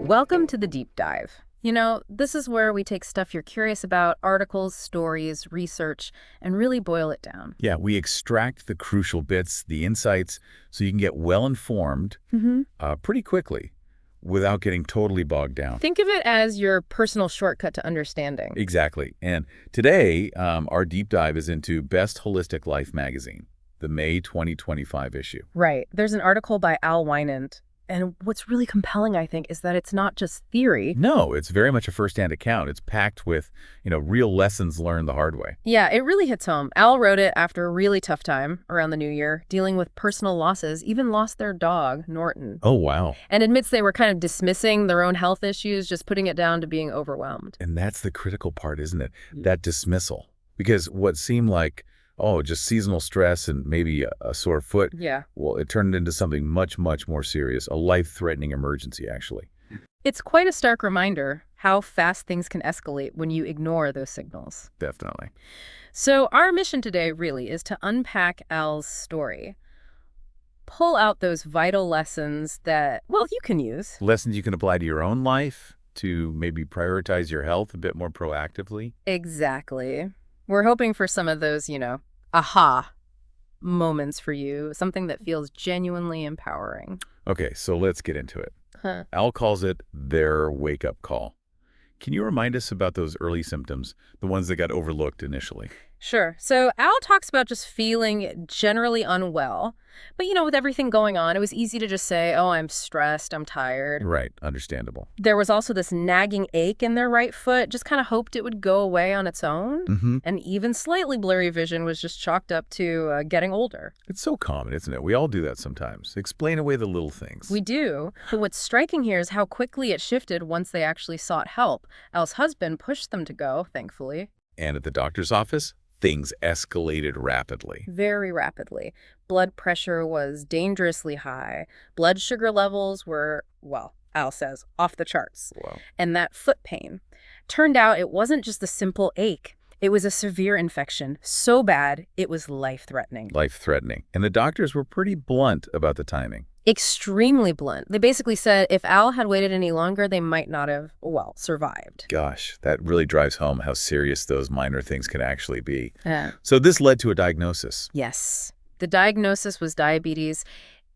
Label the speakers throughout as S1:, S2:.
S1: Welcome to the deep dive. This is where we take stuff you're curious about, articles, stories, research, and really boil it down.
S2: Yeah, we extract the crucial bits, the insights, so you can get well-informed pretty quickly without getting totally bogged down.
S1: Think of it as your personal shortcut to understanding.
S2: Exactly. And today, our deep dive is into Best Holistic Life magazine, the May 2025 issue.
S1: Right. There's an article by Al Wynant. And what's really compelling, I think, is that it's not just theory.
S2: No, it's very much a first-hand account. It's packed with, real lessons learned the hard way.
S1: Yeah, it really hits home. Al wrote it after a really tough time around the new year, dealing with personal losses, even lost their dog, Norton.
S2: Oh, wow.
S1: And admits they were kind of dismissing their own health issues, just putting it down to being overwhelmed.
S2: And that's the critical part, isn't it? That dismissal. Because what seemed like, just seasonal stress and maybe a sore foot.
S1: Yeah.
S2: Well, it turned into something much, much more serious, a life-threatening emergency, actually.
S1: It's quite a stark reminder how fast things can escalate when you ignore those signals.
S2: Definitely.
S1: So our mission today really is to unpack Al's story. Pull out those vital lessons that, you can use.
S2: Lessons you can apply to your own life to maybe prioritize your health a bit more proactively.
S1: Exactly. We're hoping for some of those, aha moments for you, something that feels genuinely empowering.
S2: Okay, so let's get into it. Al calls it their wake-up call. Can you remind us about those early symptoms, the ones that got overlooked initially?
S1: Sure. So Al talks about just feeling generally unwell. But, with everything going on, it was easy to just say, I'm stressed, I'm tired.
S2: Right. Understandable.
S1: There was also this nagging ache in their right foot, just kind of hoped it would go away on its own. And even slightly blurry vision was just chalked up to getting older.
S2: It's so common, isn't it? We all do that sometimes. Explain away the little things.
S1: We do. But what's striking here is how quickly it shifted once they actually sought help. Al's husband pushed them to go, thankfully.
S2: And at the doctor's office, things escalated rapidly.
S1: Very rapidly. Blood pressure was dangerously high. Blood sugar levels were, Al says, off the charts.
S2: Wow.
S1: And that foot pain. Turned out it wasn't just a simple ache. It was a severe infection, so bad it was life-threatening.
S2: Life-threatening. And the doctors were pretty blunt about the timing.
S1: Extremely blunt. They basically said if Al had waited any longer, they might not have, survived.
S2: Gosh, that really drives home how serious those minor things can actually be.
S1: Yeah.
S2: So this led to a diagnosis.
S1: Yes. The diagnosis was diabetes.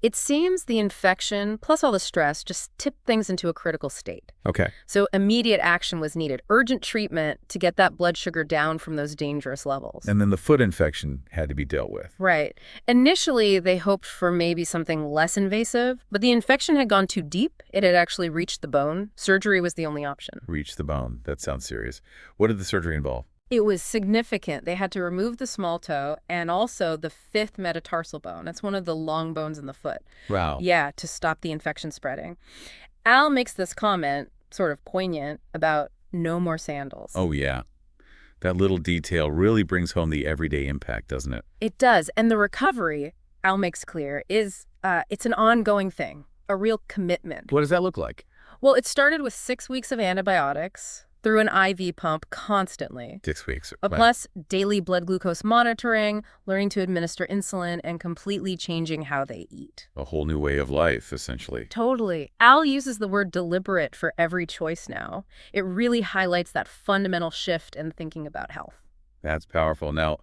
S1: It seems the infection, plus all the stress, just tipped things into a critical state.
S2: Okay.
S1: So immediate action was needed, urgent treatment to get that blood sugar down from those dangerous levels.
S2: And then the foot infection had to be dealt with.
S1: Right. Initially, they hoped for maybe something less invasive, but the infection had gone too deep. It had actually reached the bone. Surgery was the only option.
S2: Reach the bone. That sounds serious. What did the surgery involve?
S1: It was significant. They had to remove the small toe and also the fifth metatarsal bone. That's one of the long bones in the foot.
S2: Wow.
S1: Yeah, to stop the infection spreading. Al makes this comment, sort of poignant, about no more sandals.
S2: Oh, yeah. That little detail really brings home the everyday impact, doesn't it?
S1: It does. And the recovery, Al makes clear, is it's an ongoing thing, a real commitment.
S2: What does that look like?
S1: Well, it started with 6 weeks of antibiotics through an IV pump constantly.
S2: 6 weeks.
S1: Plus daily blood glucose monitoring, learning to administer insulin, and completely changing how they eat.
S2: A whole new way of life, essentially.
S1: Totally. Al uses the word deliberate for every choice now. It really highlights that fundamental shift in thinking about health.
S2: That's powerful. Now,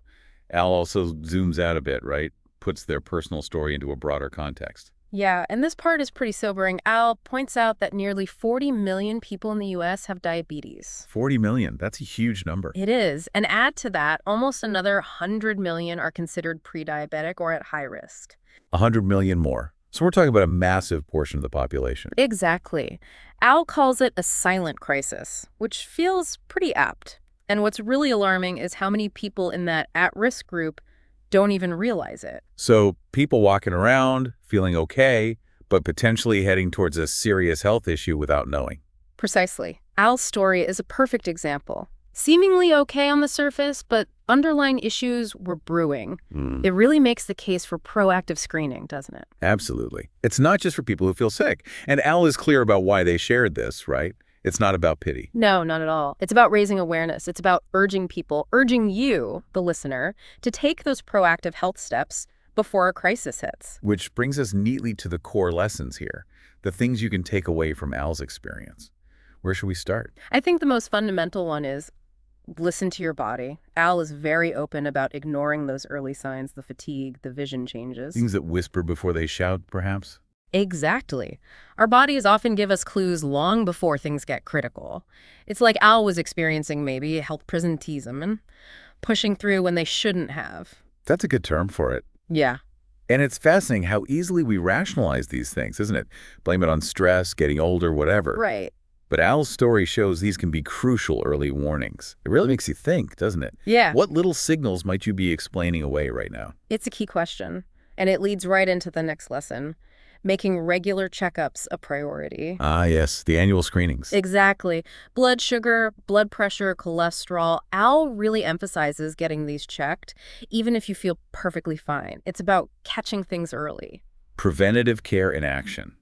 S2: Al also zooms out a bit, right? Puts their personal story into a broader context.
S1: Yeah, and this part is pretty sobering. Al points out that nearly 40 million people in the U.S. have diabetes.
S2: 40 million. That's a huge number.
S1: It is. And add to that, almost another 100 million are considered pre-diabetic or at high risk.
S2: 100 million more. So we're talking about a massive portion of the population.
S1: Exactly. Al calls it a silent crisis, which feels pretty apt. And what's really alarming is how many people in that at-risk group don't even realize it.
S2: So people walking around, feeling okay, but potentially heading towards a serious health issue without knowing.
S1: Precisely. Al's story is a perfect example. Seemingly okay on the surface, but underlying issues were brewing. It really makes the case for proactive screening, doesn't it?
S2: Absolutely. It's not just for people who feel sick. And Al is clear about why they shared this, right? It's not about pity.
S1: No, not at all. It's about raising awareness. It's about urging people, urging you, the listener, to take those proactive health steps before a crisis hits.
S2: Which brings us neatly to the core lessons here. The things you can take away from Al's experience. Where should we start?
S1: I think the most fundamental one is listen to your body. Al is very open about ignoring those early signs, the fatigue, the vision changes.
S2: Things that whisper before they shout, perhaps?
S1: Exactly. Our bodies often give us clues long before things get critical. It's like Al was experiencing maybe health presenteeism and pushing through when they shouldn't have.
S2: That's a good term for it.
S1: Yeah.
S2: And it's fascinating how easily we rationalize these things, isn't it? Blame it on stress, getting older, whatever.
S1: Right.
S2: But Al's story shows these can be crucial early warnings. It really makes you think, doesn't it?
S1: Yeah.
S2: What little signals might you be explaining away right now?
S1: It's a key question, and it leads right into the next lesson. Making regular checkups a priority.
S2: Ah, yes, the annual screenings.
S1: Exactly. Blood sugar, blood pressure, cholesterol. Al really emphasizes getting these checked, even if you feel perfectly fine. It's about catching things early.
S2: Preventative care in action.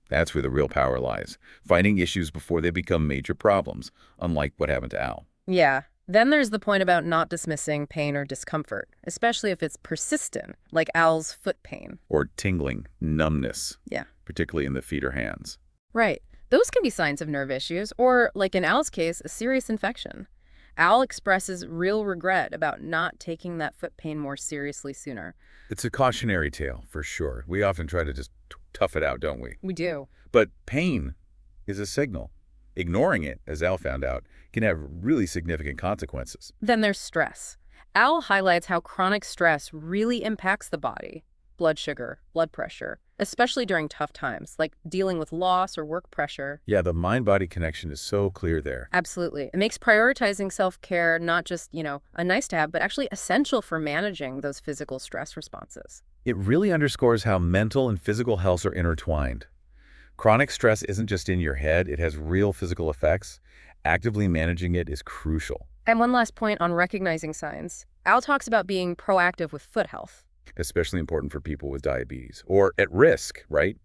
S2: That's where the real power lies. Finding issues before they become major problems, unlike what happened to Al.
S1: Yeah. Then there's the point about not dismissing pain or discomfort, especially if it's persistent, like Al's foot pain.
S2: Or tingling, numbness.
S1: Yeah.
S2: Particularly in the feet or hands.
S1: Right. Those can be signs of nerve issues, or, like in Al's case, a serious infection. Al expresses real regret about not taking that foot pain more seriously sooner.
S2: It's a cautionary tale, for sure. We often try to just tough it out, don't we?
S1: We do.
S2: But pain is a signal. Ignoring it, as Al found out, can have really significant consequences.
S1: Then there's stress. Al highlights how chronic stress really impacts the body. Blood sugar, blood pressure, especially during tough times, like dealing with loss or work pressure.
S2: Yeah, the mind-body connection is so clear there.
S1: Absolutely. It makes prioritizing self-care not just, a nice to have, but actually essential for managing those physical stress responses.
S2: It really underscores how mental and physical health are intertwined. Chronic stress isn't just in your head, it has real physical effects. Actively managing it is crucial.
S1: And one last point on recognizing signs. Al talks about being proactive with foot health.
S2: Especially important for people with diabetes, or at risk, right?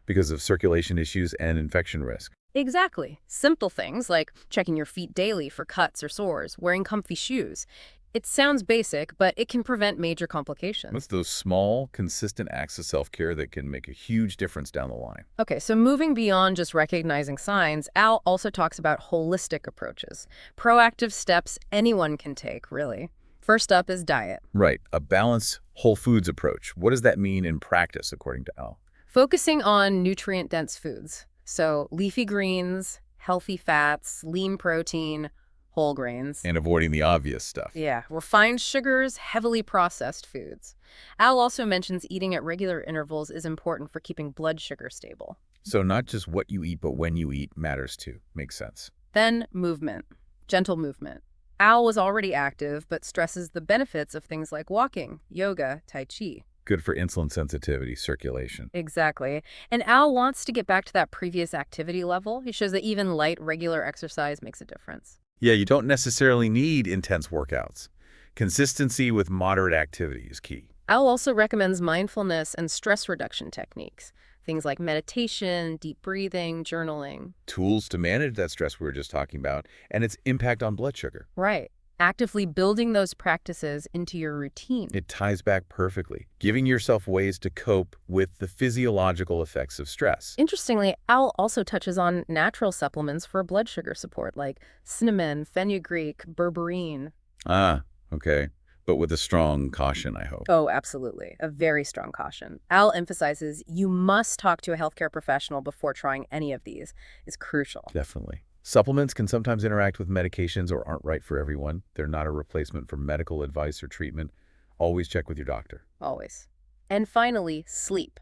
S2: Because of circulation issues and infection risk.
S1: Exactly. Simple things like checking your feet daily for cuts or sores, wearing comfy shoes. It sounds basic, but it can prevent major complications.
S2: It's those small, consistent acts of self-care that can make a huge difference down the line.
S1: Okay, so moving beyond just recognizing signs, Al also talks about holistic approaches, proactive steps anyone can take, really. First up is diet.
S2: Right, a balanced whole foods approach. What does that mean in practice, according to Al?
S1: Focusing on nutrient-dense foods, so leafy greens, healthy fats, lean protein, whole grains.
S2: And avoiding the obvious stuff.
S1: Yeah, refined sugars, heavily processed foods. Al also mentions eating at regular intervals is important for keeping blood sugar stable.
S2: So not just what you eat, but when you eat matters too. Makes sense.
S1: Then movement, gentle movement. Al was already active, but stresses the benefits of things like walking, yoga, tai chi.
S2: Good for insulin sensitivity, circulation.
S1: Exactly. And Al wants to get back to that previous activity level. He shows that even light, regular exercise makes a difference.
S2: Yeah, you don't necessarily need intense workouts. Consistency with moderate activity is key.
S1: Al also recommends mindfulness and stress reduction techniques. Things like meditation, deep breathing, journaling.
S2: Tools to manage that stress we were just talking about and its impact on blood sugar.
S1: Right. Actively building those practices into your routine.
S2: It ties back perfectly, giving yourself ways to cope with the physiological effects of stress.
S1: Interestingly, Al also touches on natural supplements for blood sugar support, like cinnamon, fenugreek, berberine.
S2: Ah, okay. But with a strong caution, I hope.
S1: Oh, absolutely. A very strong caution. Al emphasizes you must talk to a healthcare professional before trying any of these. It's crucial.
S2: Definitely. Supplements can sometimes interact with medications or aren't right for everyone. They're not a replacement for medical advice or treatment. Always check with your doctor.
S1: Always. And finally, sleep.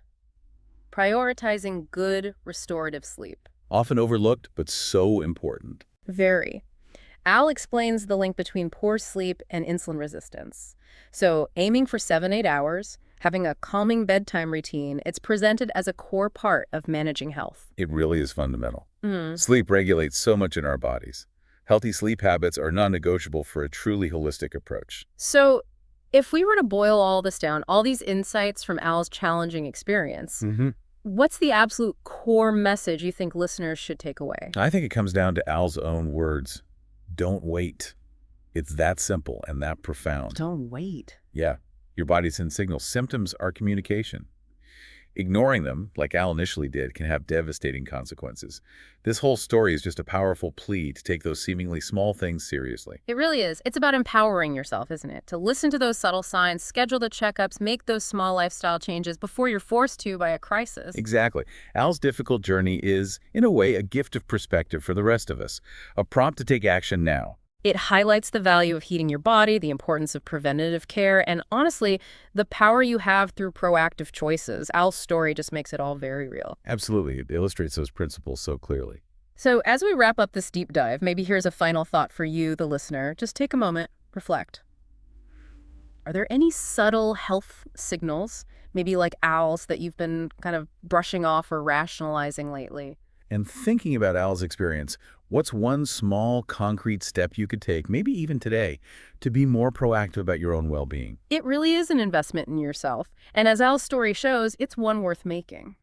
S1: Prioritizing good, restorative sleep.
S2: Often overlooked, but so important.
S1: Very. Al explains the link between poor sleep and insulin resistance. So aiming for 7-8 hours, having a calming bedtime routine, it's presented as a core part of managing health.
S2: It really is fundamental. Sleep regulates so much in our bodies. Healthy sleep habits are non-negotiable for a truly holistic approach.
S1: So if we were to boil all this down, all these insights from Al's challenging experience, what's the absolute core message you think listeners should take away?
S2: I think it comes down to Al's own words. Don't wait. It's that simple and that profound.
S1: Don't wait.
S2: Yeah, your body sends signals. Symptoms are communication. Ignoring them, like Al initially did, can have devastating consequences. This whole story is just a powerful plea to take those seemingly small things seriously.
S1: It really is. It's about empowering yourself, isn't it? To listen to those subtle signs, schedule the checkups, make those small lifestyle changes before you're forced to by a crisis.
S2: Exactly. Al's difficult journey is, in a way, a gift of perspective for the rest of us, a prompt to take action now.
S1: It highlights the value of heating your body, the importance of preventative care, and honestly, the power you have through proactive choices. Al's story just makes it all very real.
S2: Absolutely. It illustrates those principles so clearly.
S1: So as we wrap up this deep dive, maybe here's a final thought for you, the listener. Just take a moment, reflect. Are there any subtle health signals, maybe like Al's, that you've been kind of brushing off or rationalizing lately?
S2: And thinking about Al's experience, what's one small, concrete step you could take, maybe even today, to be more proactive about your own well-being?
S1: It really is an investment in yourself. And as Al's story shows, it's one worth making.